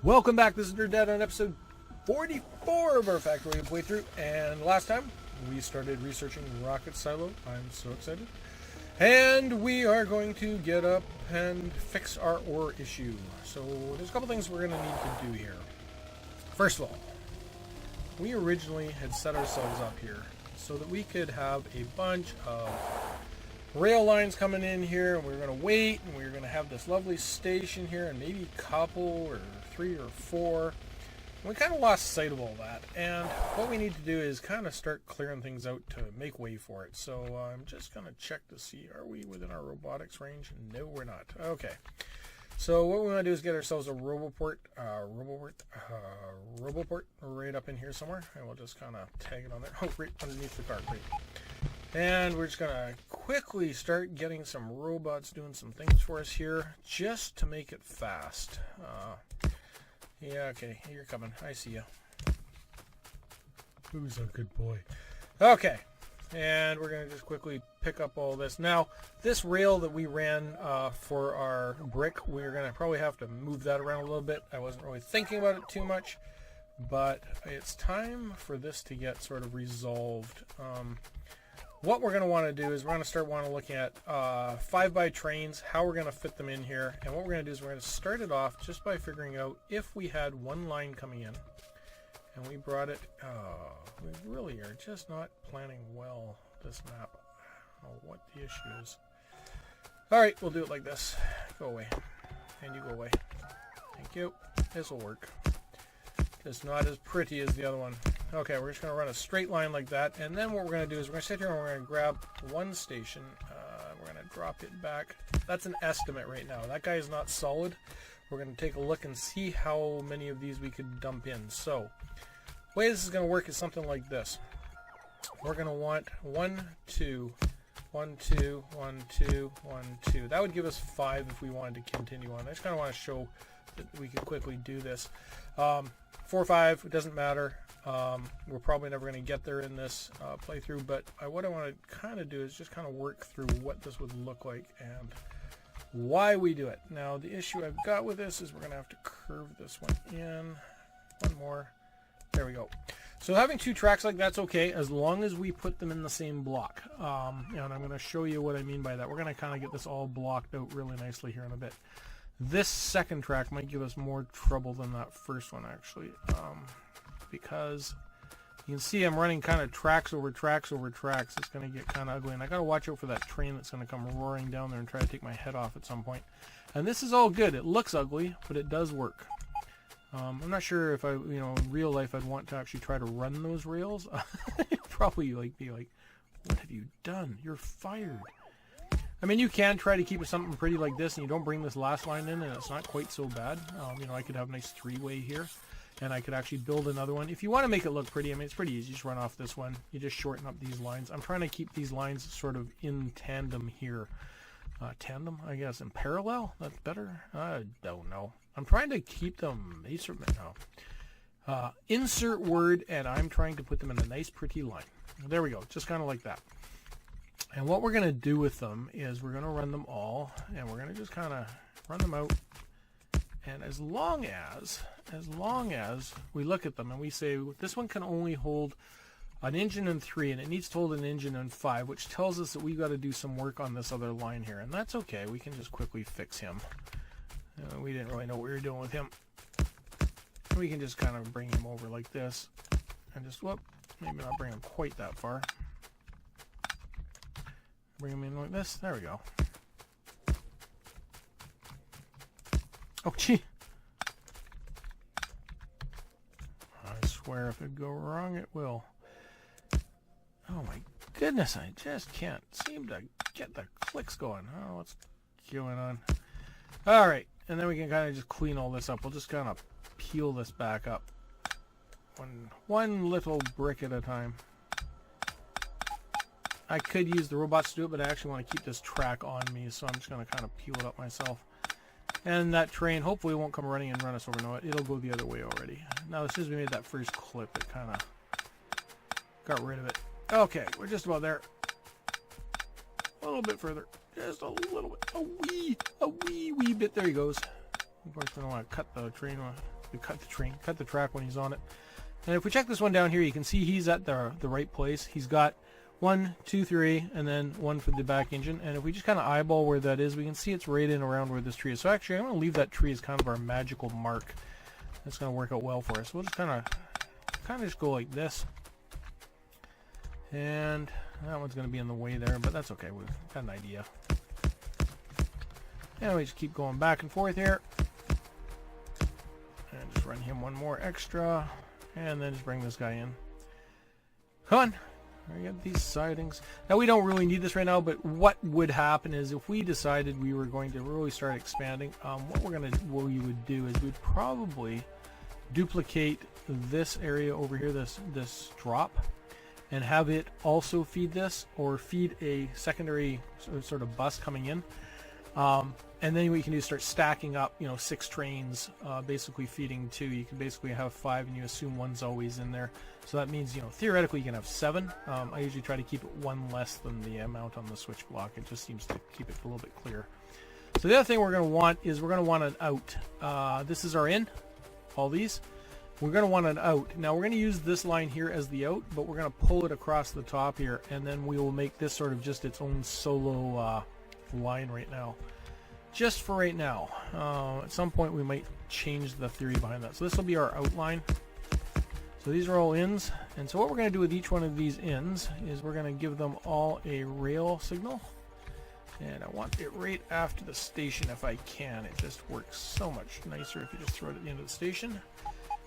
Welcome back. This is Nerd Dad on episode 44 of our Factorio playthrough. And last time we started researching rocket silo. I'm so excited. And we are going to get up and fix our ore issue. So there's a couple things we're going to need to do here. First of all, we originally had set ourselves up here so that we could have a bunch of rail lines coming in here, and we were going to wait, and we were going to have this lovely station here, and maybe a couple or 3 or 4. And we kind of lost sight of all that, and what we need to do is kind of start clearing things out to make way for it. So I'm just going to check to see, are we within our robotics range? No, we're not. Okay. So what we want to do is get ourselves a roboport right up in here somewhere, and we'll just kind of tag it on there. Oh, right underneath the car, great. And we're just going to quickly start getting some robots doing some things for us here, just to make it fast. Yeah, okay, you're coming. I see you. Who's a good boy? Okay, and we're going to just quickly pick up all this. Now, this rail that we ran for our brick, we're going to probably have to move that around a little bit. I wasn't really thinking about it too much, but it's time for this to get sort of resolved. What we're going to want to do is we're going to start looking at 5x trains, how we're going to fit them in here. And what we're going to do is we're going to start it off just by figuring out if we had one line coming in and we brought it. We really are just not planning well this map. I don't know what the issue is. Alright, we'll do it like this. Go away. And you go away. Thank you. This will work. It's not as pretty as the other one. Okay, we're just going to run a straight line like that, and then what we're going to do is we're going to sit here and we're going to grab one station. We're going to drop it back. That's an estimate right now. That guy is not solid. We're going to take a look and see how many of these we could dump in. So, the way this is going to work is something like this. We're going to want 1, 2, 1, 2, 1, 2, 1, 2. That would give us 5 if we wanted to continue on. I just kind of want to show that we could quickly do this. 4 or 5, it doesn't matter. We're probably never going to get there in this playthrough, but what I want to kind of do is just kind of work through what this would look like and why we do it. Now, the issue I've got with this is we're going to have to curve this one in. One more. There we go. So having 2 tracks like that's okay as long as we put them in the same block. And I'm going to show you what I mean by that. We're going to kind of get this all blocked out really nicely here in a bit. This second track might give us more trouble than that first one, actually. Because you can see I'm running kind of tracks over tracks over tracks. It's going to get kind of ugly, and I got to watch out for that train that's going to come roaring down there and try to take my head off at some point. And this is all good. It looks ugly, but it does work. I'm not sure if in real life I'd want to actually try to run those rails. Probably be like, what have you done? You're fired. I mean, you can try to keep it something pretty like this, and you don't bring this last line in, and it's not quite so bad. I could have a nice 3-way here. And I could actually build another one. If you want to make it look pretty, I mean, it's pretty easy. You just run off this one. You just shorten up these lines. I'm trying to keep these lines sort of in tandem here. Tandem, I guess, in parallel? That's better? I don't know. I'm trying to keep them... insert word, and I'm trying to put them in a nice, pretty line. There we go. Just kind of like that. And what we're going to do with them is we're going to run them all, and we're going to just kind of run them out. And as long as we look at them and we say this one can only hold an engine in 3 and it needs to hold an engine in 5, which tells us that we've got to do some work on this other line here, and that's okay. We can just quickly fix him. We didn't really know what we were doing with him. We can just kind of bring him over like this and just maybe not bring him quite that far. Bring him in like this. There we go. Oh, gee. I swear if it go wrong, it will. Oh, my goodness. I just can't seem to get the clicks going. Oh, what's going on? All right. And then we can kind of just clean all this up. We'll just kind of peel this back up. One little brick at a time. I could use the robots to do it, but I actually want to keep this track on me, so I'm just going to kind of peel it up myself. And that train hopefully won't come running and run us over. No, it'll go the other way already. Now, as soon as we made that first clip, it kind of got rid of it. Okay, we're just about there. A little bit further. Just a little bit. A wee bit. There he goes. Of course, we don't want to cut the train basically cut the track when he's on it. And if we check this one down here, you can see he's at the right place. He's got 1, 2, 3, and then 1 for the back engine. And if we just kind of eyeball where that is, we can see it's right in around where this tree is. So actually, I'm going to leave that tree as kind of our magical mark. That's going to work out well for us. We'll just kind of just go like this. And that one's going to be in the way there, but that's okay. We've got an idea. And we just keep going back and forth here. And just run him one more extra. And then just bring this guy in. Come on. We got these sidings. Now we don't really need this right now, but what would happen is if we decided we were going to really start expanding, what we would do is we'd probably duplicate this area over here, this drop, and have it also feed this, or feed a secondary sort of bus coming in. And then what you can do is start stacking up, 6 trains, basically feeding 2. You can basically have 5, and you assume 1's always in there. So that means, theoretically you can have 7. I usually try to keep it 1 less than the amount on the switch block. It just seems to keep it a little bit clearer. So the other thing we're going to want is we're going to want an out. This is our in, all these. We're going to want an out. Now we're going to use this line here as the out, but we're going to pull it across the top here, and then we will make this sort of just its own solo line right now. Just for right now. At some point we might change the theory behind that. So this will be our outline. So these are all ins. And so what we're going to do with each one of these ins is we're going to give them all a rail signal. And I want it right after the station if I can. It just works so much nicer if you just throw it at the end of the station.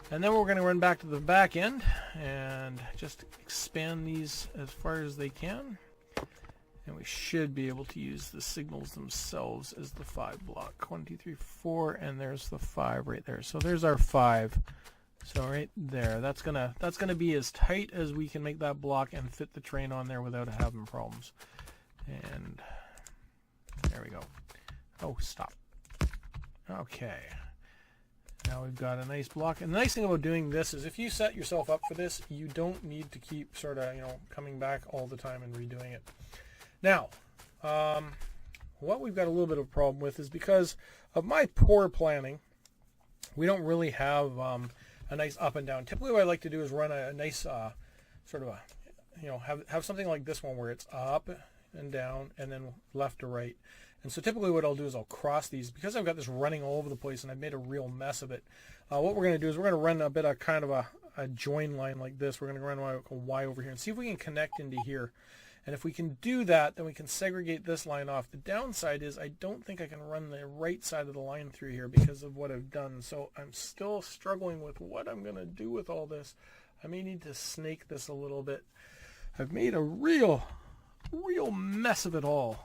And then we're going to run back to the back end and just expand these as far as they can. And we should be able to use the signals themselves as the 5 block. 1, 2, 3, 4, and there's the 5 right there. So there's our 5. So right there, that's gonna be as tight as we can make that block and fit the train on there without having problems. And there we go. Oh, stop. Okay. Now we've got a nice block. And the nice thing about doing this is if you set yourself up for this, you don't need to keep sort of, coming back all the time and redoing it. Now, what we've got a little bit of a problem with is because of my poor planning, we don't really have a nice up and down. Typically what I like to do is run a nice sort of have something like this one where it's up and down and then left to right. And so typically what I'll do is I'll cross these. Because I've got this running all over the place and I've made a real mess of it, what we're going to do is we're going to run a bit of kind of a join line like this. We're going to run a Y over here and see if we can connect into here. And if we can do that, then we can segregate this line off. The downside is I don't think I can run the right side of the line through here because of what I've done. So I'm still struggling with what I'm going to do with all this. I may need to snake this a little bit. I've made a real mess of it all.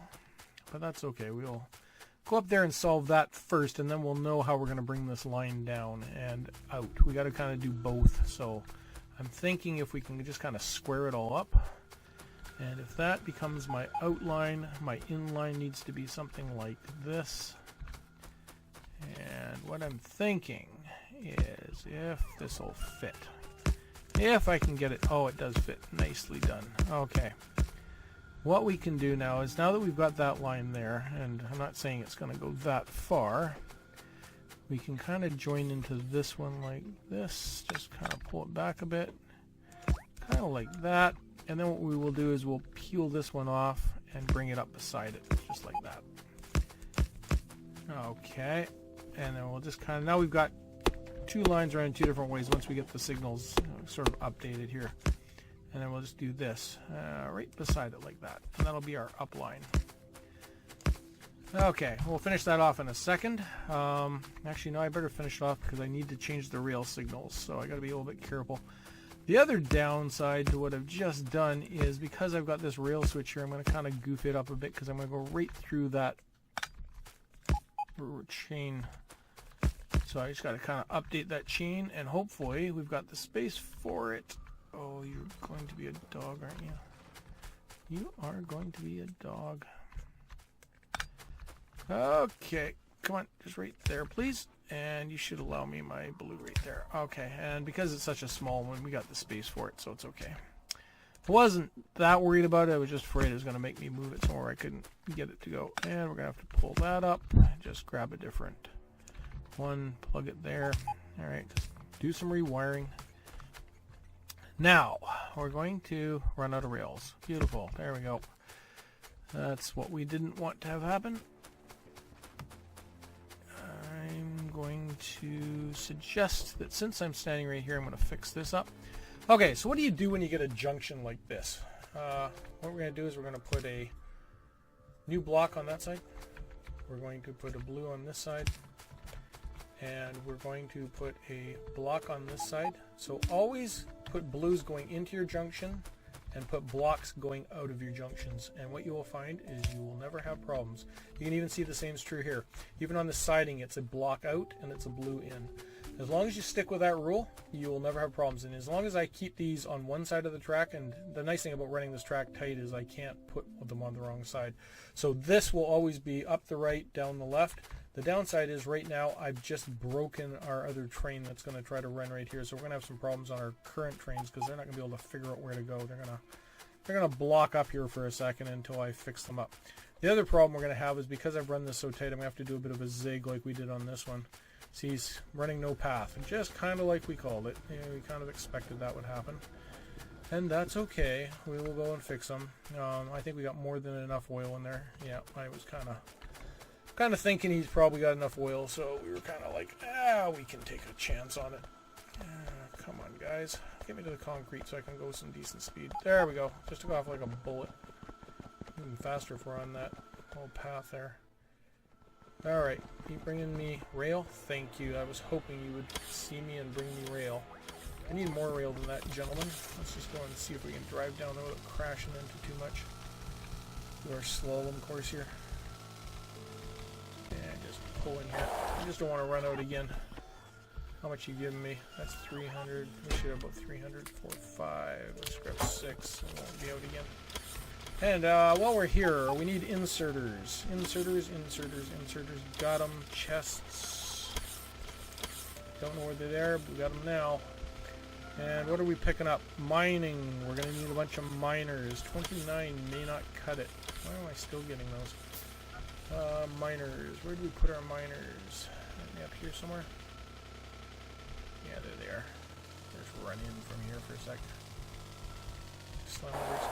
But that's okay. We'll go up there and solve that first, and then we'll know how we're going to bring this line down and out. We got to kind of do both. So I'm thinking if we can just kind of square it all up. And if that becomes my outline, my inline needs to be something like this. And what I'm thinking is if this will fit. If I can get it. Oh, it does fit. Nicely done. Okay. What we can do now is, now that we've got that line there, and I'm not saying it's going to go that far, we can kind of join into this one like this. Just kind of pull it back a bit. Kind of like that. And then what we will do is we'll peel this one off and bring it up beside it, just like that. Okay. And then we'll just kind of, now we've got 2 lines running 2 different ways once we get the signals sort of updated here. And then we'll just do this right beside it like that. And that'll be our up line. Okay, we'll finish that off in a second. Actually, no, I better finish it off because I need to change the rail signals. So I got to be a little bit careful. The other downside to what I've just done is because I've got this rail switch here, I'm going to kind of goof it up a bit because I'm going to go right through that chain. So I just got to kind of update that chain, and hopefully we've got the space for it. Oh, you're going to be a dog, aren't you? You are going to be a dog. Okay, come on, just right there, please. And you should allow me my blue right there. Okay, and because it's such a small one, we got the space for it, so it's okay. I wasn't that worried about it. I was just afraid it was going to make me move it somewhere I couldn't get it to go. And we're going to have to pull that up. Just grab a different one, plug it there. Alright, just do some rewiring. Now, we're going to run out of rails. Beautiful. There we go. That's what we didn't want to have happen. I'm going to suggest that since I'm standing right here, I'm going to fix this up. Okay, so what do you do when you get a junction like this? What we're going to do is we're going to put a new block on that side. We're going to put a blue on this side. And we're going to put a block on this side. So always put blues going into your junction and put blocks going out of your junctions. And what you will find is you will never have problems. You can even see the same is true here. Even on the siding, it's a block out and it's a blue in. As long as you stick with that rule, you will never have problems. And as long as I keep these on one side of the track, and the nice thing about running this track tight is I can't put them on the wrong side. So this will always be up the right, down the left. The downside is right now I've just broken our other train that's going to try to run right here. So we're going to have some problems on our current trains because they're not going to be able to figure out where to go. They're going to block up here for a second until I fix them up. The other problem we're going to have is because I've run this so tight, I'm going to have to do a bit of a zig like we did on this one. See, he's running no path, just kind of like we called it. You know, we kind of expected that would happen. And that's okay. We will go and fix them. I think we got more than enough oil in there. Yeah, I was kind of thinking he's probably got enough oil, so we were kind of like, we can take a chance on it. Come on, guys. Get me to the concrete so I can go some decent speed. There we go. Just took off like a bullet. Even faster if we're on that whole path there. Alright, keep bringing me rail. Thank you. I was hoping you would see me and bring me rail. I need more rail than that, gentlemen. Let's just go and see if we can drive down there without crashing into too much. Do our slalom course here. And just pull in here. I just don't want to run out again. How much you giving me? That's 300. We should have about 300. 4, 5. Let's grab 6. I won't be out again. And while we're here, we need inserters. Inserters. Got them. Chests. Don't know where they're there, but we got them now. And what are we picking up? Mining. We're going to need a bunch of miners. 29 may not cut it. Why am I still getting those? Miners. Where do we put our miners? Maybe up here somewhere? Yeah, there they are. Just run in from here for a sec.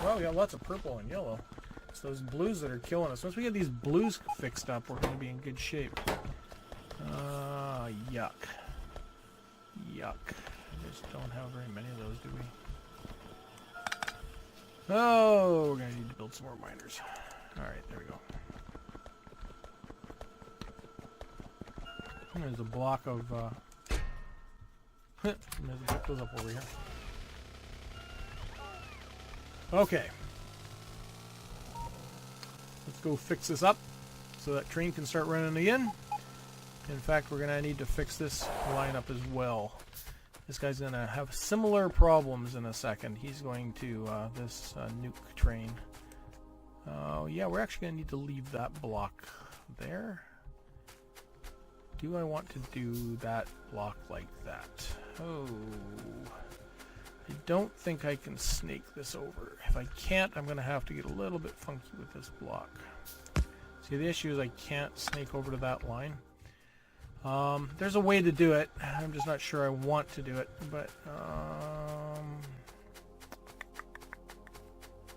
Well, we got lots of purple and yellow. It's those blues that are killing us. Once we get these blues fixed up, we're going to be in good shape. Yuck. Yuck. We just don't have very many of those, do we? Oh, we're going to need to build some more miners. Alright, there we go. There's a block of... Maybe pick those up over here. Okay. Let's go fix this up so that train can start running again. In fact, we're going to need to fix this line up as well. This guy's going to have similar problems in a second. He's going to, this nuke train. Yeah, we're actually going to need to leave that block there. Do I want to do that block like that? Oh... I don't think I can snake this over. If I can't, I'm going to have to get a little bit funky with this block. See, the issue is I can't snake over to that line. There's a way to do it. I'm just not sure I want to do it. But,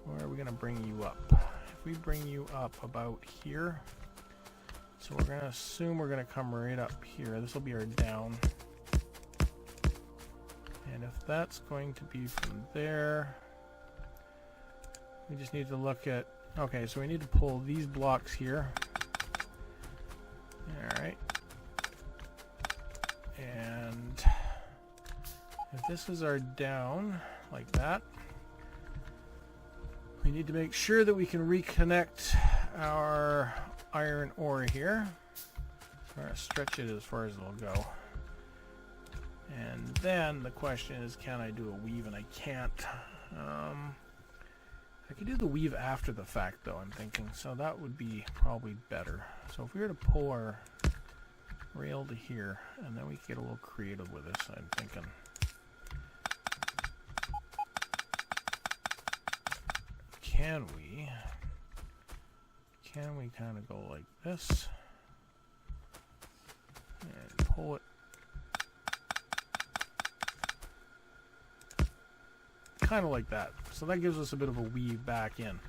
where are we going to bring you up? If we bring you up about here, so we're going to assume we're going to come right up here. This will be our down. And if that's going to be from there, we just need to look at... Okay, so we need to pull these blocks here. Alright. And if this is our down, like that, we need to make sure that we can reconnect our iron ore here. We're going to stretch it as far as it'll go. And then the question is, can I do a weave? And I can't. I could do the weave after the fact, though, I'm thinking. So that would be probably better. So if we were to pull our rail to here, and then we could get a little creative with this, I'm thinking. Can we kind of go like this? And pull it kind of like that. So that gives us a bit of a weave back in.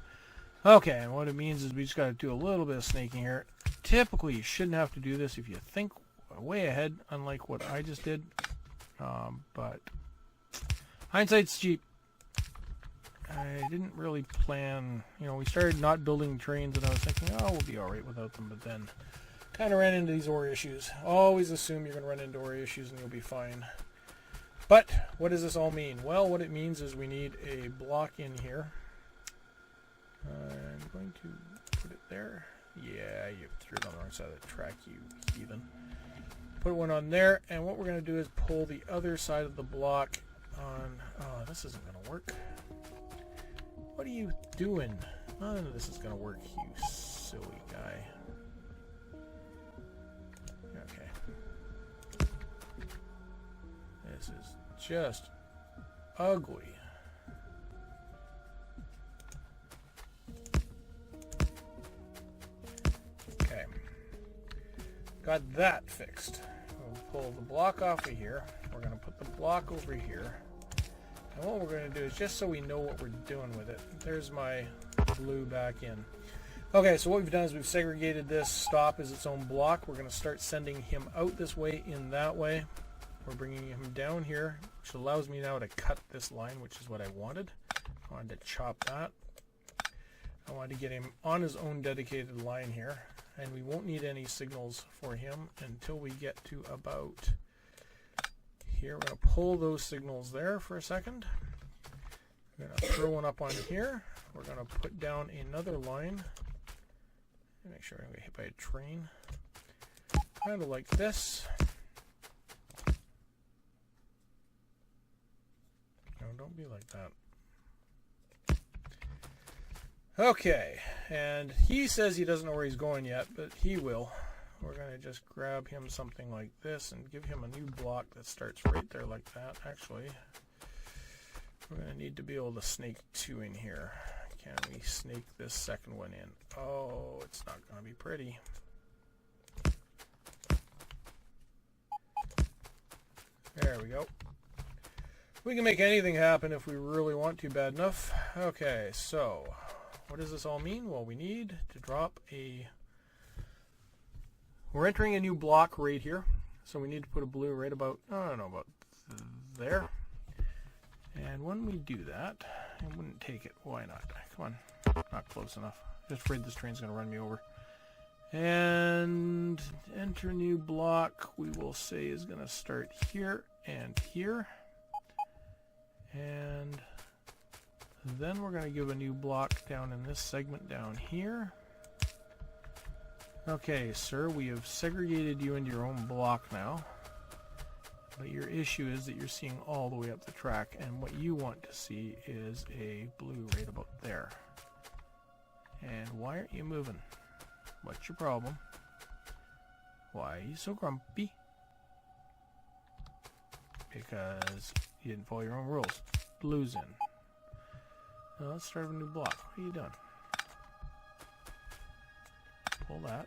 Okay, and what it means is we just got to do a little bit of snaking here. Typically, you shouldn't have to do this if you think way ahead, unlike what I just did. But hindsight's cheap. I didn't really plan, you know, we started not building trains and I was thinking, oh, we'll be alright without them, but then kind of ran into these ore issues. Always assume you're going to run into ore issues and you'll be fine. But what does this all mean? Well, what it means is we need a block in here. I'm going to put it there. Yeah, you threw it on the wrong side of the track, you heathen. Put one on there, and what we're going to do is pull the other side of the block on... Oh, this isn't going to work. What are you doing? None of this is going to work, you silly guy. Okay. This is just ugly. Okay. Got that fixed. We'll pull the block off of here. We're going to put the block over here. And what we're going to do is, just so we know what we're doing with it, there's my blue back in. Okay, so what we've done is we've segregated this stop as its own block. We're going to start sending him out this way, in that way. We're bringing him down here, which allows me now to cut this line, which is what I wanted. I wanted to chop that. I wanted to get him on his own dedicated line here. And we won't need any signals for him until we get to about... Here, we're going to pull those signals there for a second. We're going to throw one up on here. We're going to put down another line. Make sure I don't get hit by a train. Kind of like this. No, don't be like that. Okay, and he says he doesn't know where he's going yet, but he will. We're going to just grab him something like this and give him a new block that starts right there like that. Actually, we're going to need to be able to snake two in here. Can we snake this second one in? Oh, it's not going to be pretty. There we go. We can make anything happen if we really want to bad enough. Okay, so what does this all mean? Well, we need to drop a... We're entering a new block right here, so we need to put a blue right about, I don't know, about there. And when we do that, I wouldn't take it. Why not? Come on, not close enough. Just afraid this train's going to run me over. And enter new block, we will say is going to start here and here. And then we're going to give a new block down in this segment down here. Okay, sir, we have segregated you into your own block now. But your issue is that you're seeing all the way up the track, and what you want to see is a blue right about there. And why aren't you moving? What's your problem? Why are you so grumpy? Because you didn't follow your own rules. Blue's in. Now let's start a new block. What are you doing? Pull that.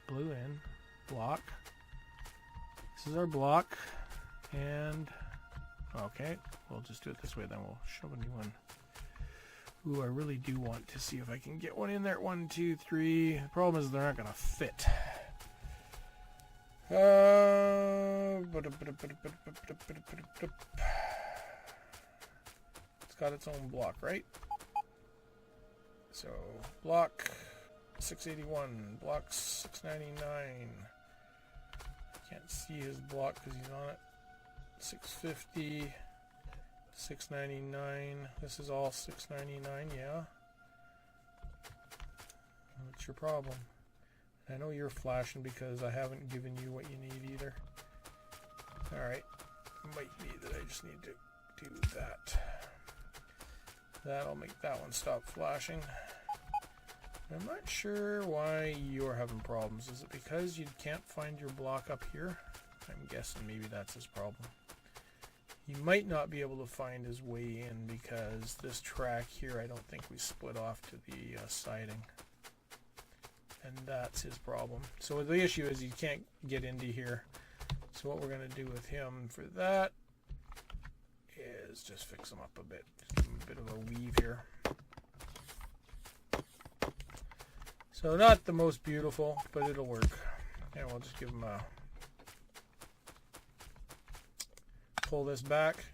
Blue in. Block. This is our block. And, okay, we'll just do it this way, then we'll shove a new one. Ooh, I really do want to see if I can get one in there. 1, 2, 3. The problem is they're not going to fit. It's got its own block, right? So, block 681, block 699. Can't see his block because he's on it. 650, 699. This is all 699, yeah. What's your problem? I know you're flashing because I haven't given you what you need either. Alright. Might be that I just need to do that. That'll make that one stop flashing. I'm not sure why you're having problems. Is it because you can't find your block up here? I'm guessing maybe that's his problem. He might not be able to find his way in because this track here, I don't think we split off to the siding. And that's his problem. So the issue is he can't get into here. So what we're going to do with him for that is just fix them up a bit. Just give them a bit of a weave here. So not the most beautiful, but it'll work. And we'll just give them a... Pull this back.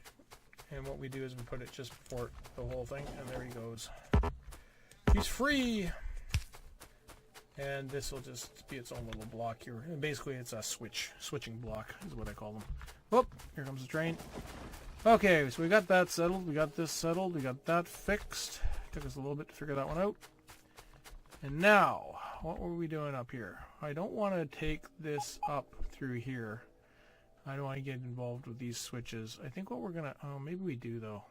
And what we do is we put it just before the whole thing. And there he goes. He's free! And this will just be its own little block here. And basically it's a switching block is what I call them. Oh, here comes the train. Okay, so we got that settled. We got this settled. We got that fixed. Took us a little bit to figure that one out. And now, what were we doing up here? I don't want to take this up through here. I don't want to get involved with these switches. I think what we're going to... Oh, maybe we do, though.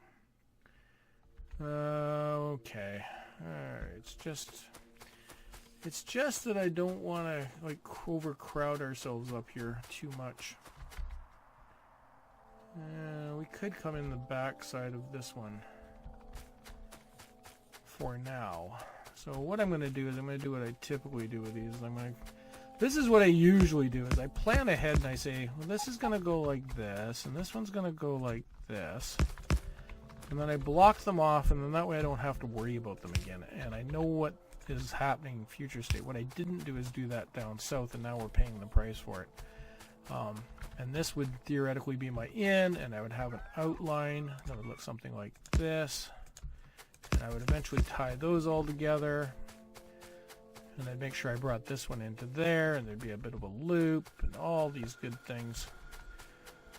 Okay. Alright, it's just that I don't want to, like, overcrowd ourselves up here too much. We could come in the back side of this one. For now. So what I'm going to do is I'm going to do what I typically do with these. This is what I usually do is I plan ahead and I say, well, this is going to go like this, and this one's going to go like this. And then I block them off, and then that way I don't have to worry about them again. And I know what is happening in future state. What I didn't do is do that down south, and now we're paying the price for it. And this would theoretically be my in, and I would have an outline that would look something like this. And I would eventually tie those all together. And I'd make sure I brought this one into there, and there'd be a bit of a loop, and all these good things.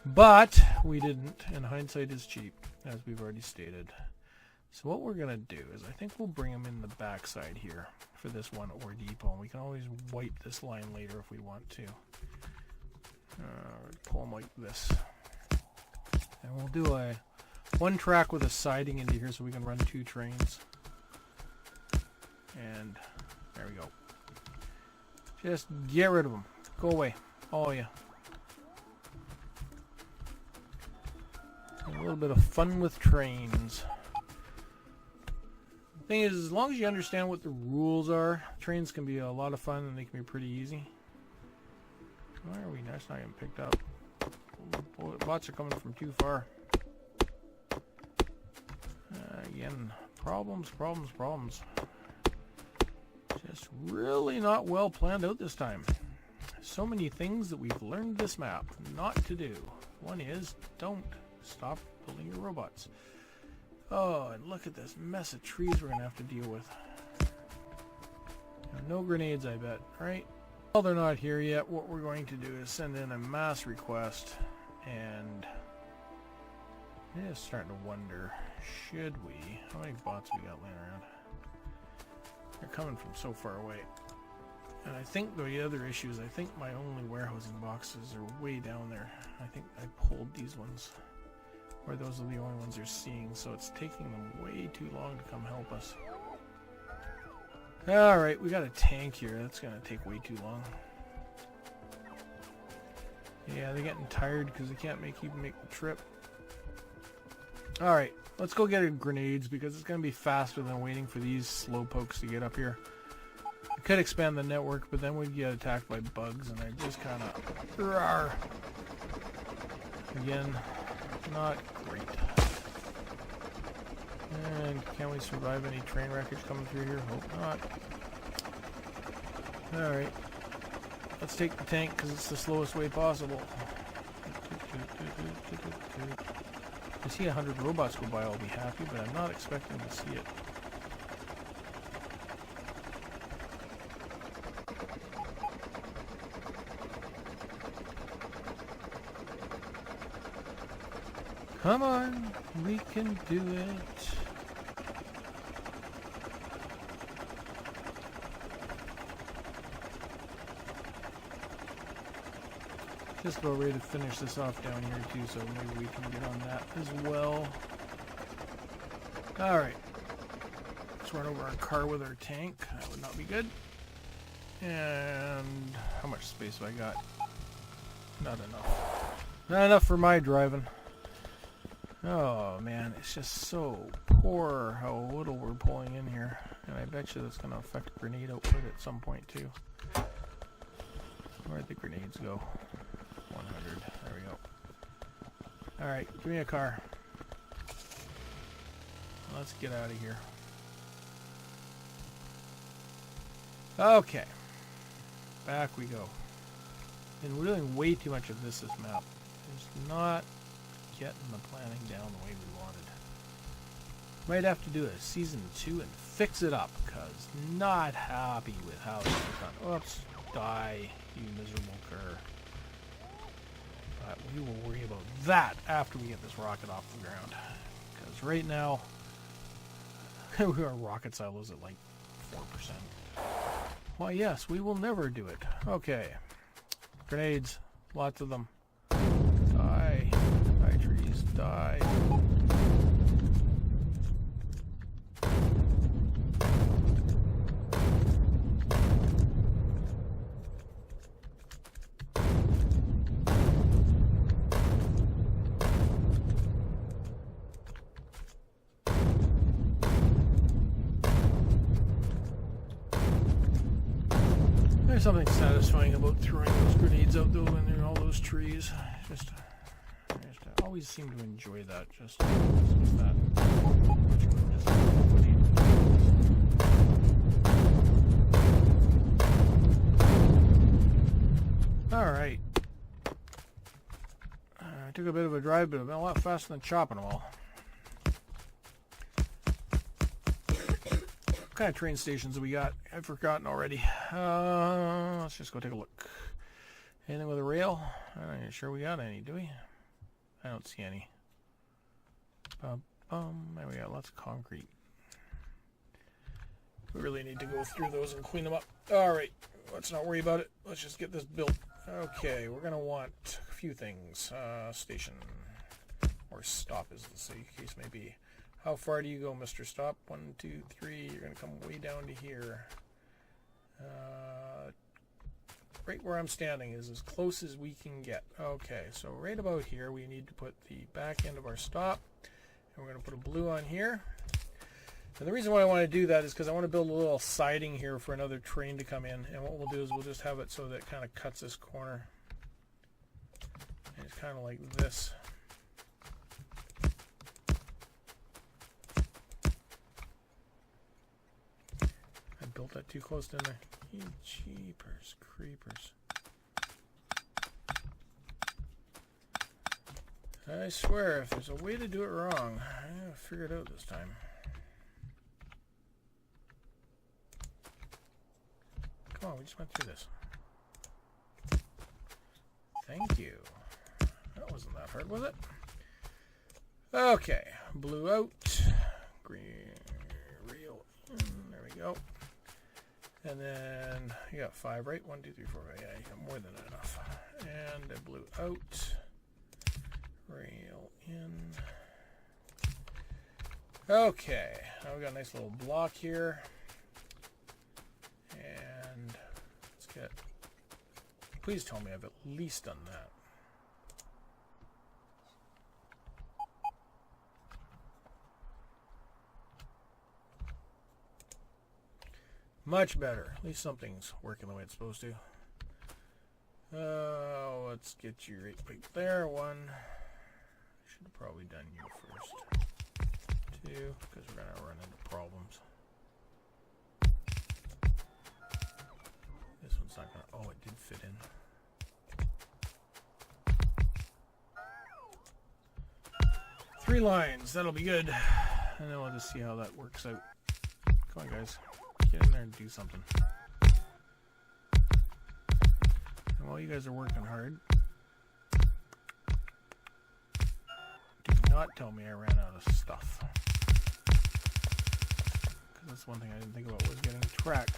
But we didn't, and hindsight is cheap, as we've already stated. So what we're going to do is I think we'll bring them in the back side here for this one ore depot. And we can always wipe this line later if we want to. Pull them like this. And we'll do a one track with a siding into here so we can run 2 trains. And there we go. Just get rid of them. Go away. All of you. A little bit of fun with trains. The thing is, as long as you understand what the rules are, trains can be a lot of fun and they can be pretty easy. Why are we? That's not getting picked up. Bots are coming from too far. Again, problems. Just really not well planned out this time. So many things that we've learned this map not to do. One is, don't stop building your robots. Oh, and look at this mess of trees we're going to have to deal with. No grenades, I bet, right? Well, they're not here yet. What we're going to do is send in a mass request, and I'm just starting to wonder, should we? How many bots we got laying around? They're coming from so far away. And I think the other issue is I think my only warehousing boxes are way down there. I think I pulled these ones. Or those are the only ones they're seeing, so it's taking them way too long to come help us. Alright, we got a tank here. That's going to take way too long. Yeah, they're getting tired because they can't even make the trip. Alright, let's go get grenades because it's going to be faster than waiting for these slowpokes to get up here. I could expand the network, but then we'd get attacked by bugs, and I just kind of... Again, not great. And can we survive any train wreckage coming through here? Hope not. Alright. Let's take the tank because it's the slowest way possible. If I see 100 robots go by, I'll be happy, but I'm not expecting to see it. Come on, we can do it. Just about ready to finish this off down here too, so maybe we can get on that as well. Alright. Let's run over our car with our tank. That would not be good. And how much space have I got? Not enough. Not enough for my driving. Oh man, it's just so poor how little we're pulling in here. And I bet you that's going to affect grenade output at some point too. Where'd the grenades go? 100. There we go. Alright, give me a car. let's get out of here. Okay. Back we go. And we're doing way too much of this map. It's not getting the planning down the way we wanted. Might have to do a season 2 and fix it up, because not happy with how this is done. Oops. Die, you miserable cur. But we will worry about that after we get this rocket off the ground. Because right now, our rocket silos at like 4%. Why, yes, we will never do it. Okay. Grenades. Lots of them. Die. Die, trees. Die. There's something satisfying about throwing those grenades out though when there are all those trees. I always seem to enjoy that. Just that. Alright. I took a bit of a drive, but I've been a lot faster than chopping them all. What kind of train stations have we got? I've forgotten already. Let's just go take a look. Anything with a rail? I'm not even sure we got any, do we? I don't see any. There we got lots of concrete. We really need to go through those and clean them up. Alright, let's not worry about it. Let's just get this built. Okay, we're going to want a few things. Station. Or stop, as the case may be. How far do you go, Mr. Stop? 1, 2, 3. You're going to come way down to here. Right where I'm standing is as close as we can get. Okay, so right about here we need to put the back end of our stop. And we're going to put a blue on here. And the reason why I want to do that is because I want to build a little siding here for another train to come in. And what we'll do is we'll just have it so that it kind of cuts this corner. And it's kind of like this. Built that too close, didn't I? Jeepers creepers. I swear, if there's a way to do it wrong, I'm going to figure it out this time. Come on, we just went through this. Thank you. That wasn't that hard, was it? Okay, blue out. Green, reel in. There we go. And then you got 5, right? 1, 2, 3, 4, 5. Yeah, you got more than enough. And a blue out. Rail in. Okay. Now we got a nice little block here. And let's get. Please tell me I've at least done that. Much better. At least something's working the way it's supposed to. Let's get you right there. 1. Should have probably done you first. 2, because we're going to run into problems. This one's not going to... Oh, it did fit in. 3 lines. That'll be good. And then we'll just see how that works out. Come on, guys. Get in there and do something. And while you guys are working hard, do not tell me I ran out of stuff. Because that's one thing I didn't think about was getting track.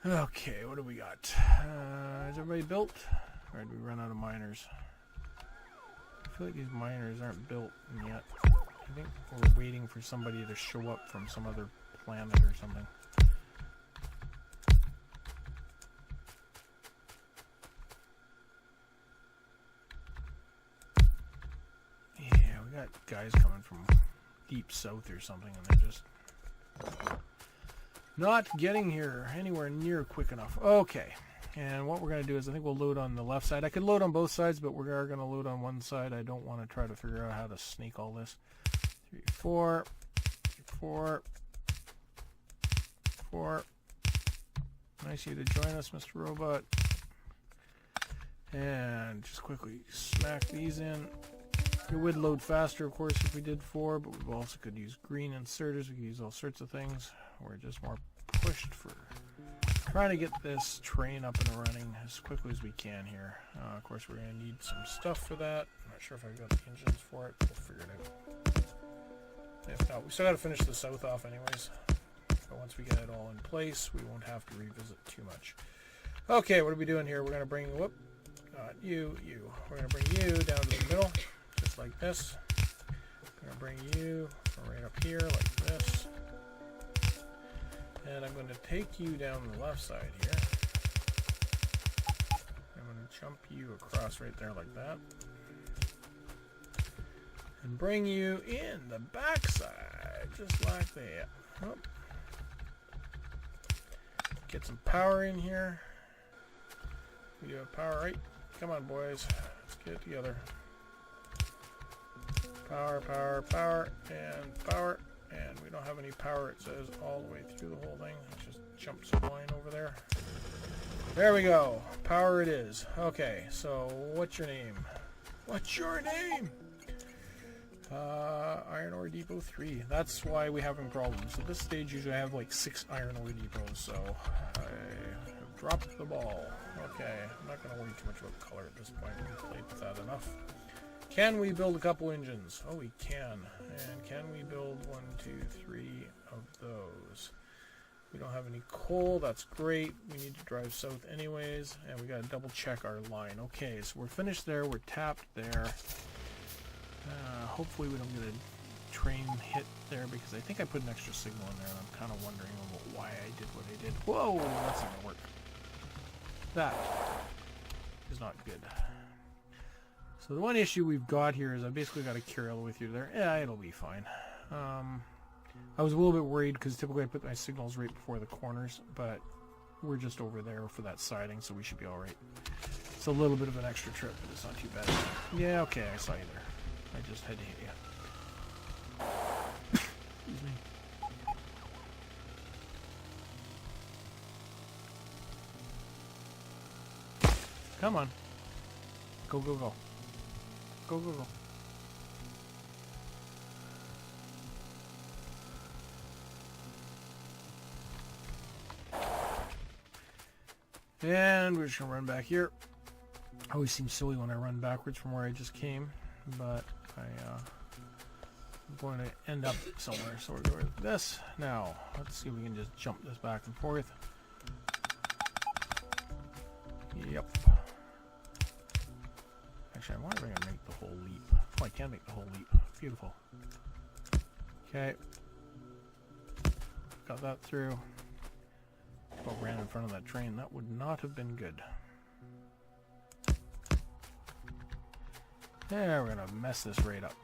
Okay, what do we got? Is everybody built? Or did we run out of miners? I feel like these miners aren't built yet. I think we're waiting for somebody to show up from some other planet or something. Yeah, we got guys coming from deep south or something, and they're just not getting here anywhere near quick enough. Okay, and what we're going to do is I think we'll load on the left side. I could load on both sides, but we are going to load on one side. I don't want to try to figure out how to sneak all this. 3, 4, 4, 4. Nice of you to join us, Mr. Robot. And just quickly smack these in. It would load faster, of course, if we did 4, but we also could use green inserters. We could use all sorts of things. We're just more pushed for trying to get this train up and running as quickly as we can here. Of course, we're going to need some stuff for that. I'm not sure if I've got the engines for it. We'll figure it out. If not, we still got to finish the south off anyways. But once we get it all in place, we won't have to revisit too much. Okay, what are we doing here? We're going to bring, whoop, not you, you. We're going to bring you down to the middle, just like this. I'm going to bring you from right up here, like this. And I'm going to take you down the left side here. I'm going to jump you across right there like that. And bring you in the back side, just like that. Oh. Get some power in here. We do have power, right? Come on, boys. Let's get it together. Power, power, power, and power. And we don't have any power, it says, all the way through the whole thing. Let's just jump some line over there. There we go. Power it is. Okay, so what's your name? What's your name? Iron Ore Depot 3. That's why we're having problems. At this stage, usually I have like 6 iron ore depots, so I have dropped the ball. Okay, I'm not going to worry too much about color at this point. We've played with that enough. Can we build a couple engines? Oh, we can. And can we build 1, 2, 3 of those? We don't have any coal. That's great. We need to drive south anyways, and we got to double check our line. Okay, so we're finished there. We're tapped there. Hopefully we don't get a train hit there, because I think I put an extra signal in there, and I'm kind of wondering why I did what I did. Whoa, that's not gonna work. That is not good. So the one issue we've got here is I basically got to carry all the way through there. Yeah, it'll be fine. I was a little bit worried because typically I put my signals right before the corners, but we're just over there for that siding, so we should be all right. It's a little bit of an extra trip, but it's not too bad. Yeah, okay, I saw you there. I just had to hit you. Excuse me. Come on. Go, go, go. Go, go, go. And we're just going to run back here. Always seems silly when I run backwards from where I just came, but I'm going to end up somewhere. So we're going with this. Now, let's see if we can just jump this back and forth. Yep. Actually, I wonder if I can make the whole leap. Oh, I can make the whole leap. Beautiful. Okay. Got that through. Oh, ran in front of that train. That would not have been good. Yeah, we're going to mess this right up.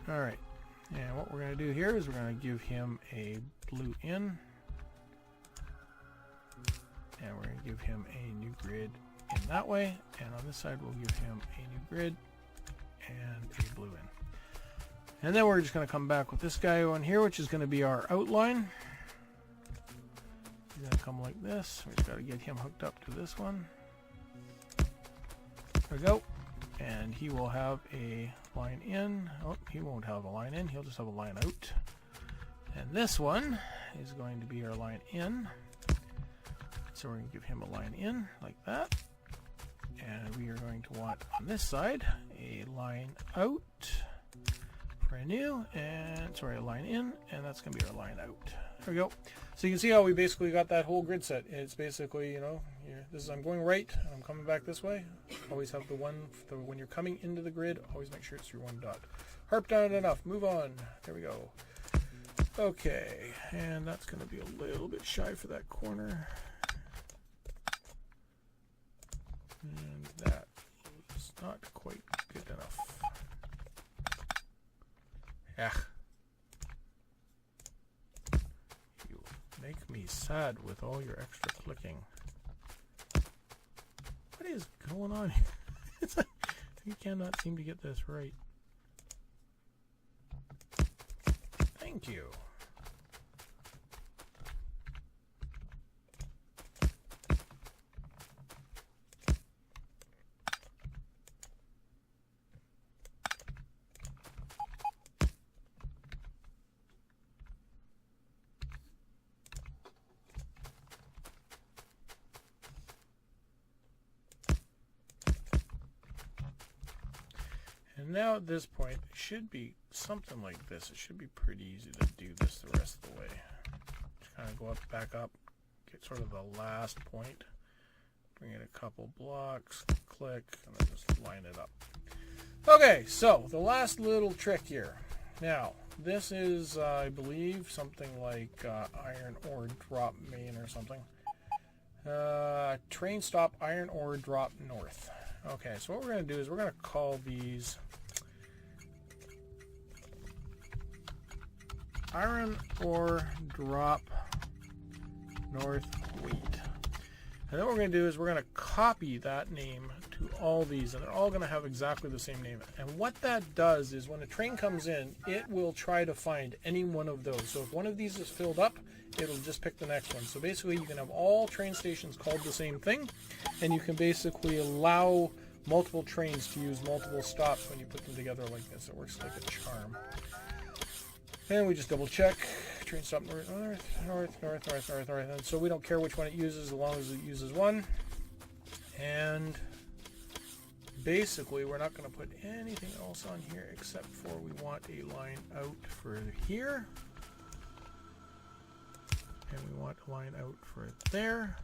Alright. And what we're going to do here is we're going to give him a blue in. And we're going to give him a new grid in that way. And on this side, we'll give him a new grid and a blue in. And then we're just going to come back with this guy on here, which is going to be our outline. He's going to come like this. We just got to get him hooked up to this one. There we go. And he will have a line in. Oh, he won't have a line in. He'll just have a line out. And this one is going to be our line in. So we're going to give him a line in like that. And we are going to want on this side a line out for a new, and sorry, a line in, and that's going to be our line out. There we go. So you can see how we basically got that whole grid set. It's basically, you know, this is I'm going right, and I'm coming back this way. Always have the one, when you're coming into the grid, always make sure it's your one dot. Harped on it enough. Move on. There we go. Okay, and that's going to be a little bit shy for that corner. And that is not quite good enough. Ugh. You make me sad with all your extra clicking. What is going on here? It's like, you cannot seem to get this right. Thank you. And now at this point, it should be something like this. It should be pretty easy to do this the rest of the way. Just kind of go up, back up, get sort of the last point, bring in a couple blocks, click, and then just line it up. Okay, so the last little trick here. Now, this is, I believe, something like iron ore drop main or something. Train stop iron ore drop north. Okay, so what we're going to do is we're going to call these iron ore drop north wheat. And then what we're going to do is we're going to copy that name to all these, and they're all going to have exactly the same name. And what that does is when a train comes in, it will try to find any one of those. So if one of these is filled up, it'll just pick the next one. So basically you can have all train stations called the same thing, and you can basically allow multiple trains to use multiple stops when you put them together like this. It works like a charm. And we just double check. Train stop north, north. And so we don't care which one it uses as long as it uses one. And basically we're not going to put anything else on here except for we want a line out for here. And we want a line out for there.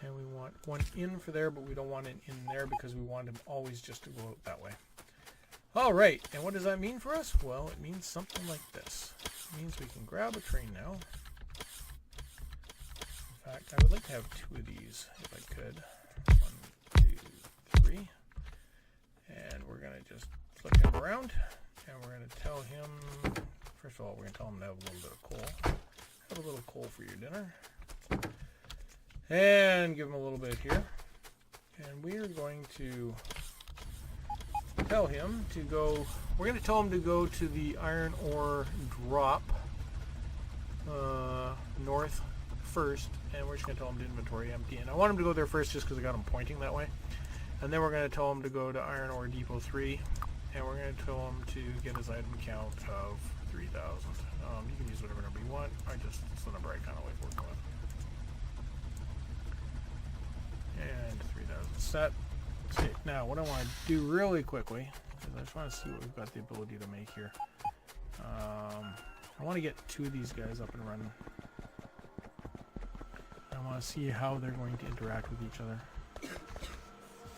And we want one in for there, but we don't want it in there because we want them always just to go out that way. Alright, and what does that mean for us? Well, it means something like this. It means we can grab a train now. In fact, I would like to have two of these if I could. 1, 2, 3. And we're going to just flip him around. And we're going to tell him, first of all, we're going to tell him to have a little bit of coal. Have a little coal for your dinner. And give him a little bit here. And we are going to tell him to go, we're going to tell him to go to the iron ore drop north first, and we're just going to tell him to inventory empty. And I want him to go there first just because I got him pointing that way. And then we're going to tell him to go to iron ore depot 3, and we're going to tell him to get his item count of 3,000. You can use whatever number you want. It's the number I kind of like working with. And 3,000 set. Okay, now what I want to do really quickly is I just want to see what we've got the ability to make here. I want to get two of these guys up and running. I want to see how they're going to interact with each other.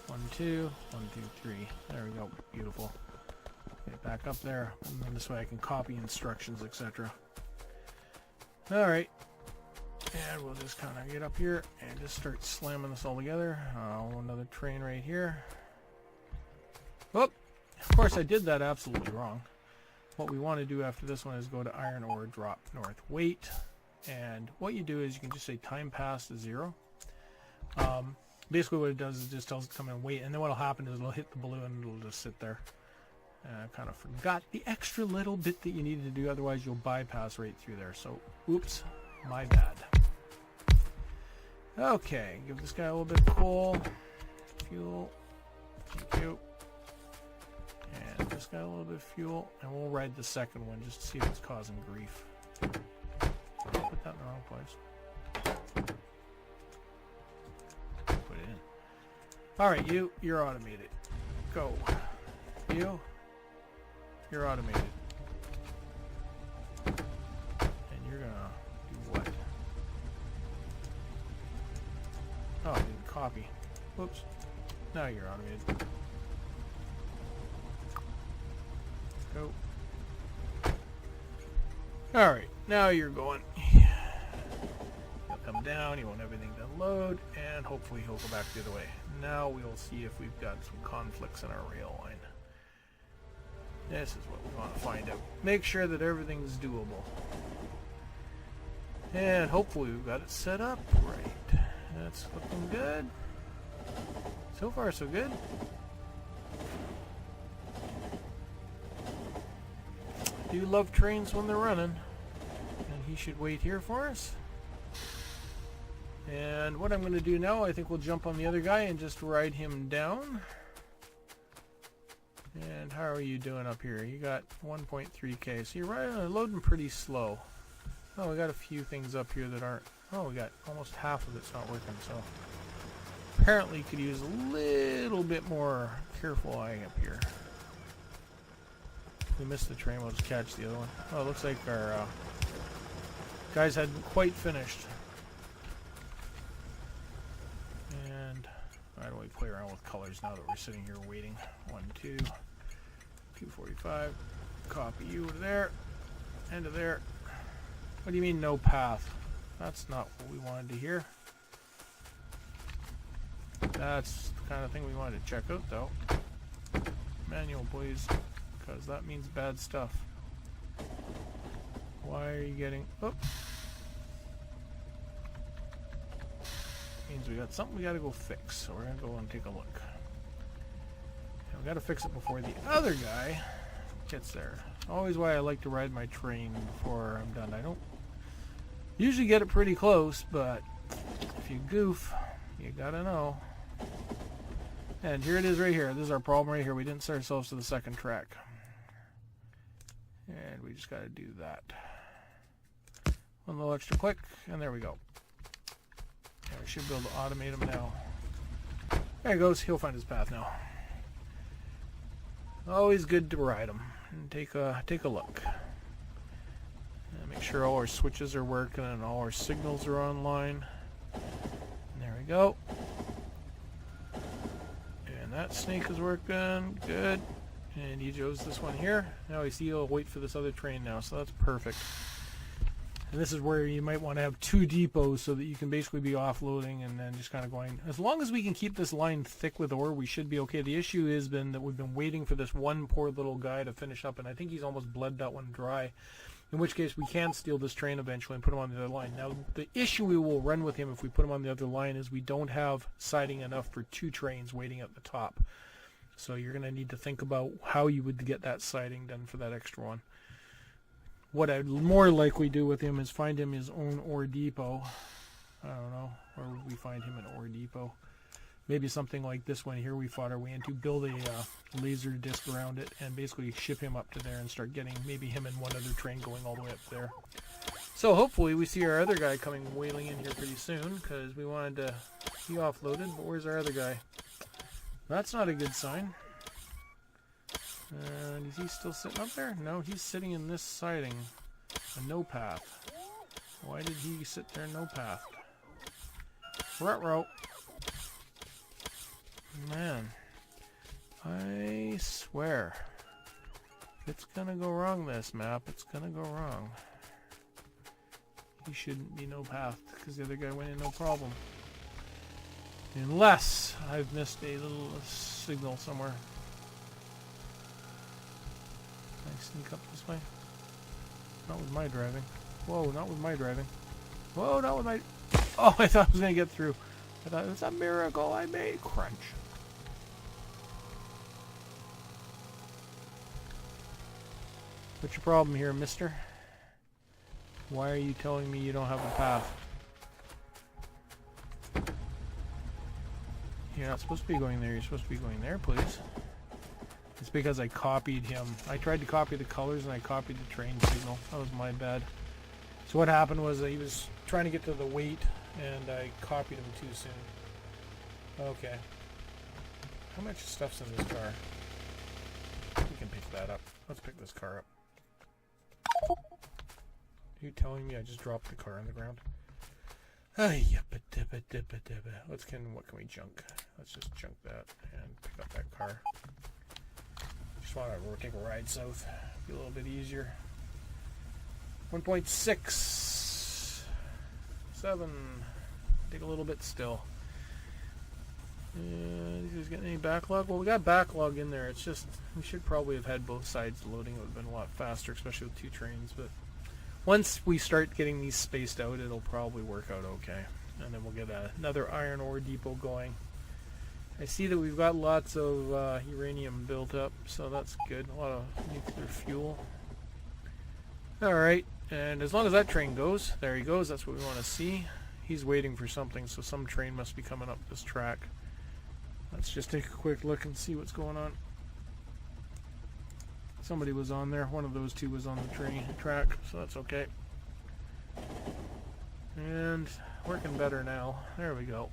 1, 2, 1, 2, 3. There we go. Beautiful. Get back up there, and then this way I can copy instructions, etc. Alright. And we'll just kind of get up here and just start slamming this all together. Another train right here. Whoop! Of course I did that absolutely wrong. What we want to do after this one is go to iron ore drop north wait. And what you do is you can just say time pass to 0. Basically what it does is it just tells it to come and wait. And then what will happen is it'll hit the balloon and it'll just sit there. I kind of forgot the extra little bit that you needed to do. Otherwise you'll bypass right through there. So, oops. My bad. Okay, give this guy a little bit of coal, fuel, thank you, and this guy a little bit of fuel, and we'll ride the second one just to see if it's causing grief. Put that in the wrong place. Put it in. Alright, you're automated. Go. You're automated. Oh, I didn't copy. Whoops. Now you're automated. Go. Alright, now you're going. He'll come down, he won't have anything to load, and hopefully he'll go back the other way. Now we'll see if we've got some conflicts in our rail line. This is what we want to find out. Make sure that everything's doable. And hopefully we've got it set up right. That's looking good. So far, so good. I do love trains when they're running. And he should wait here for us. And what I'm going to do now, I think we'll jump on the other guy and just ride him down. And how are you doing up here? You got 1.3k, so you're loading pretty slow. Oh, we got a few things up here that aren't... Oh, we got almost half of it's not working, so... Apparently could use a little bit more careful eyeing up here. We missed the train, we'll just catch the other one. Oh, it looks like our guys hadn't quite finished. And why don't we play around with colors now that we're sitting here waiting? 1, 2, 245. Copy you to there. And to there. What do you mean no path? That's not what we wanted to hear. That's the kind of thing we wanted to check out though. Manual please, because that means bad stuff. Why are you getting... Oh! Means we got something we gotta go fix, so we're gonna go and take a look. And we gotta fix it before the other guy gets there. Always why I like to ride my train before I'm done. I don't usually get it pretty close, but if you goof, you gotta know. And here it is right here. This is our problem right here. We didn't set ourselves to the second track. And we just gotta do that. One little extra click, and there we go. And we should be able to automate him now. There he goes. He'll find his path now. Always good to ride him and take a look. And make sure all our switches are working and all our signals are online. And there we go. And that snake is working good. And he chose this one here. Now we see he'll wait for this other train now, so that's perfect. And this is where you might want to have 2 depots so that you can basically be offloading and then just kind of going. As long as we can keep this line thick with ore, we should be okay. The issue has been that we've been waiting for this one poor little guy to finish up, and I think he's almost bled that one dry. In which case we can steal this train eventually and put him on the other line. Now the issue we will run with him if we put him on the other line is we don't have siding enough for 2 trains waiting at the top. So you're going to need to think about how you would get that siding done for that extra one. What I'd more likely do with him is find him his own ore depot. I don't know. Where would we find him an ore depot? Maybe something like this one here we fought our way into. Build a laser disc around it and basically ship him up to there and start getting maybe him and one other train going all the way up there. So hopefully we see our other guy coming wailing in here pretty soon because we wanted to be offloaded. But where's our other guy? That's not a good sign. And is he still sitting up there? No, he's sitting in this siding. A no path. Why did he sit there no path? Ruh-roh. Man. I swear. If it's gonna go wrong this map, it's gonna go wrong. He shouldn't be no path because the other guy went in no problem. Unless I've missed a little signal somewhere. Can I sneak up this way? Not with my driving. Whoa, not with my driving. Whoa, not with my... Oh, I thought I was going to get through. I thought, it's a miracle I made. Crunch. What's your problem here, mister? Why are you telling me you don't have a path? You're not supposed to be going there. You're supposed to be going there, please. It's because I copied him. I tried to copy the colors and I copied the train signal. That was my bad. So what happened was he was trying to get to the weight and I copied him too soon. Okay. How much stuff's in this car? We can pick that up. Let's pick this car up. Are you telling me I just dropped the car on the ground? What can we junk? Let's just junk that and pick up that car. Just want to take a ride south. Be a little bit easier. 1.67. Take a little bit still. And you guys got any backlog? Well, we got backlog in there. It's just, we should probably have had both sides loading. It would have been a lot faster, especially with 2 trains. But once we start getting these spaced out, it'll probably work out okay. And then we'll get another iron ore depot going. I see that we've got lots of uranium built up, so that's good. A lot of nuclear fuel. Alright, and as long as that train goes, there he goes, that's what we want to see. He's waiting for something, so some train must be coming up this track. Let's just take a quick look and see what's going on. Somebody was on there. One of those 2 was on the train track, so that's okay. And working better now. There we go.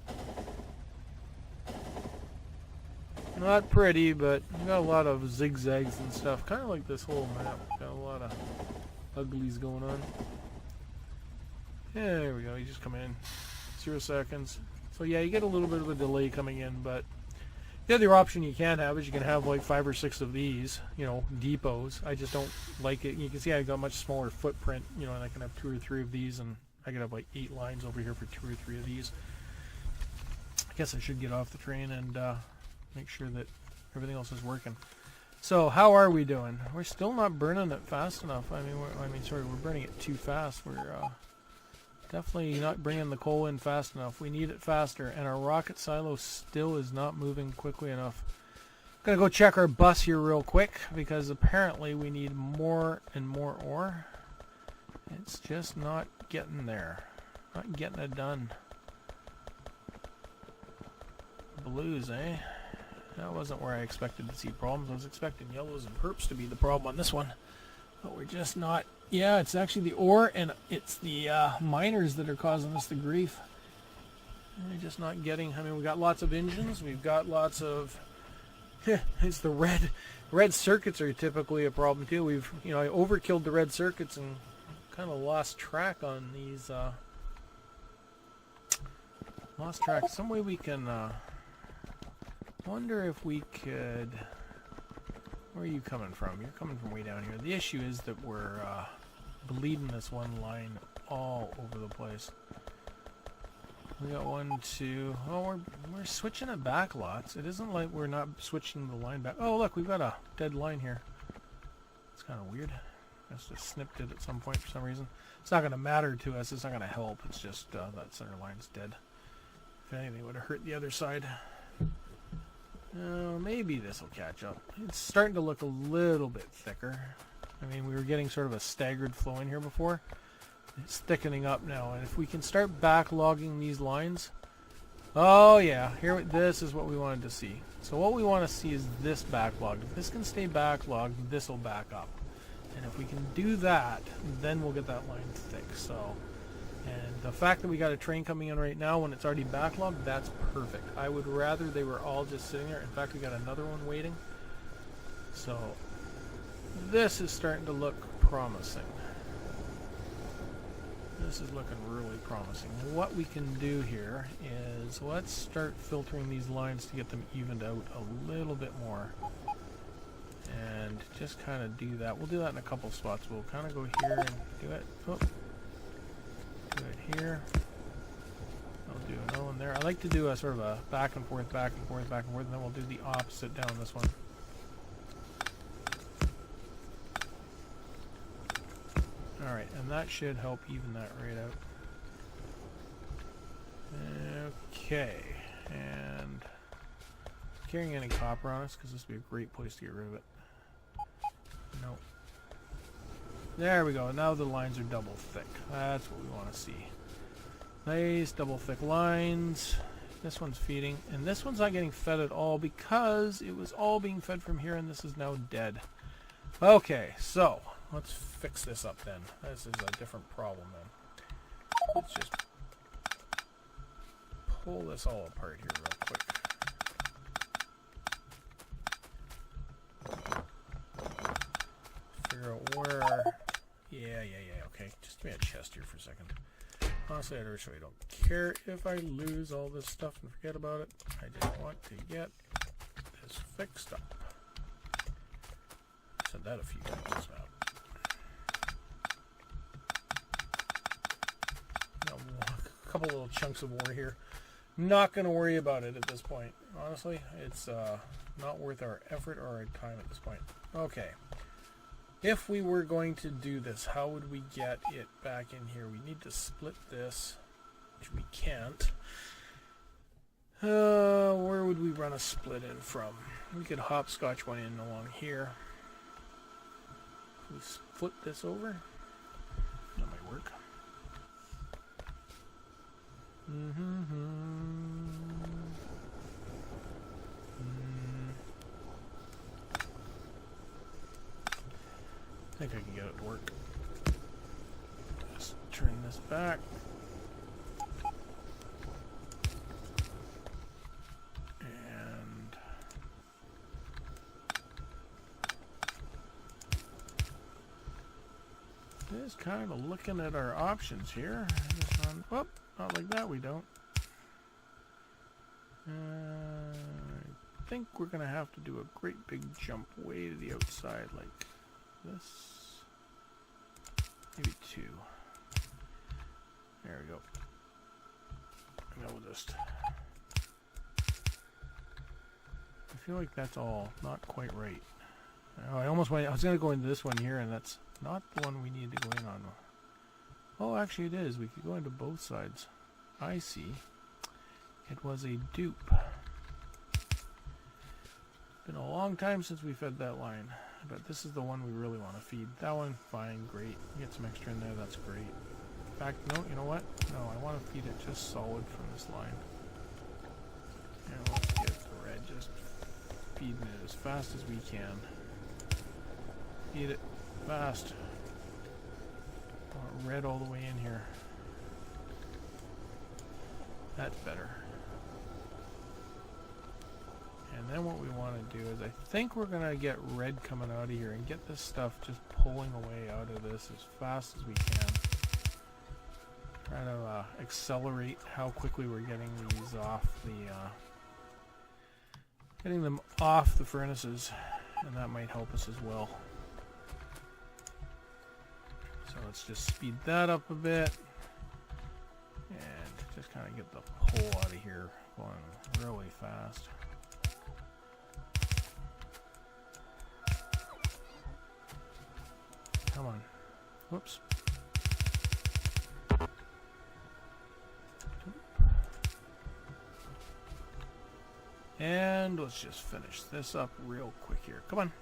Not pretty, but we got a lot of zigzags and stuff. Kind of like this whole map. Got a lot of uglies going on. Yeah, there we go. You just come in. 0 seconds. So yeah, you get a little bit of a delay coming in, but the other option you can have is you can have like 5 or 6 of these, you know, depots. I just don't like it. You can see I got a much smaller footprint, you know, and I can have 2 or 3 of these, and I could have like 8 lines over here for 2 or 3 of these. I guess I should get off the train and make sure that everything else is working. So how are we doing? We're still not burning it fast enough. We're burning it too fast. We're definitely not bringing the coal in fast enough. We need it faster, and our rocket silo still is not moving quickly enough. I'm gonna go check our bus here real quick, because apparently we need more and more ore. It's just not getting there. Not getting it done. Blues, eh? That wasn't where I expected to see problems. I was expecting yellows and perps to be the problem on this one. But we're just not. Yeah, it's actually the ore, and it's the miners that are causing us the grief. We're just not getting. I mean, we got lots of engines. We've got lots of. It's the red circuits are typically a problem too. We've, you know, I overkilled the red circuits and kind of lost track on these. Lost track. Some way we can. Wonder if we could. Where are you coming from? You're coming from way down here. The issue is that we're bleeding this one line all over the place. We got 1, 2. Oh, we're switching it back lots. It isn't like we're not switching the line back. Oh, look, we've got a dead line here. It's kind of weird. I just snipped it at some point for some reason. It's not going to matter to us. It's not going to help. It's just that center line's dead. If anything, it would have hurt the other side. Maybe this will catch up. It's starting to look a little bit thicker. I mean, we were getting sort of a staggered flow in here before. It's thickening up now, and if we can start backlogging these lines. Oh yeah, here. This is what we wanted to see. So what we want to see is this backlogged. If this can stay backlogged, this will back up. And if we can do that, then we'll get that line thick. So. And the fact that we got a train coming in right now when it's already backlogged, that's perfect. I would rather they were all just sitting there. In fact, we got another one waiting. So this is starting to look promising. This is looking really promising. What we can do here is let's start filtering these lines to get them evened out a little bit more. And just kind of do that. We'll do that in a couple spots. We'll kind of go here and do it. Oh. Do it here. I'll do another one there. I like to do a sort of a back and forth, back and forth, back and forth, and then we'll do the opposite down this one. Alright, and that should help even that right out. Okay, and carrying any copper on us, because this would be a great place to get rid of it. Nope. There we go. Now the lines are double thick. That's what we want to see. Nice double thick lines. This one's feeding, and this one's not getting fed at all because it was all being fed from here, and this is now dead. Okay, so let's fix this up then. This is a different problem then. Let's just pull this all apart here real quick. Figure out where. Yeah. Okay, just give me a chest here for a second. Honestly, I really don't care if I lose all this stuff and forget about it. I just want to get this fixed up. I said that a few times now. A couple little chunks of ore here. Not going to worry about it at this point. Honestly, it's not worth our effort or our time at this point. Okay. If we were going to do this, how would we get it back in here? We need to split this, which we can't. Where would we run a split in from? We could hopscotch one in along here. Can we flip this over? That might work. I think I can get it to work. Just turn this back. And just kind of looking at our options here. Just run, whoop, not like that, we don't. I think we're going to have to do a great big jump way to the outside like this. Maybe 2. There we go. And then we'll just... I feel like that's all not quite right. Oh, I almost went... I was going to go into this one here, and that's not the one we need to go in on. Oh, actually it is. We could go into both sides. I see. It was a dupe. Been a long time since we fed that line, but this is the one we really want to feed. That one, fine, great. Get some extra in there, that's great. In fact, no, you know what? No, I want to feed it just solid from this line. And let's get the red just feeding it as fast as we can. Feed it fast. I want red all the way in here. That's better. And then what we want to do is I think we're going to get red coming out of here and get this stuff just pulling away out of this as fast as we can. Try to accelerate how quickly we're getting these off the getting them off the furnaces, and that might help us as well. So let's just speed that up a bit and just kind of get the pull out of here going really fast. Come on. Whoops. And let's just finish this up real quick here. Come on.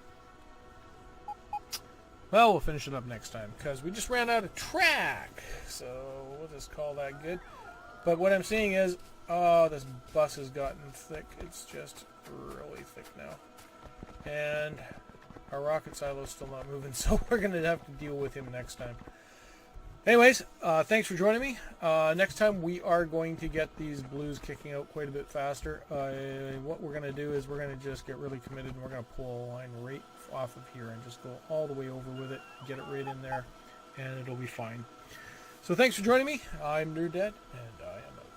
Well, we'll finish it up next time because we just ran out of track. So we'll just call that good. But what I'm seeing is, oh, this bus has gotten thick. It's just really thick now. And our rocket silo's still not moving, so we're going to have to deal with him next time. Anyways, thanks for joining me. Next time we are going to get these blues kicking out quite a bit faster. What we're going to do is we're going to just get really committed and we're going to pull a line right off of here and just go all the way over with it, get it right in there, and it'll be fine. So thanks for joining me. I'm Nerd Dad, and I am out.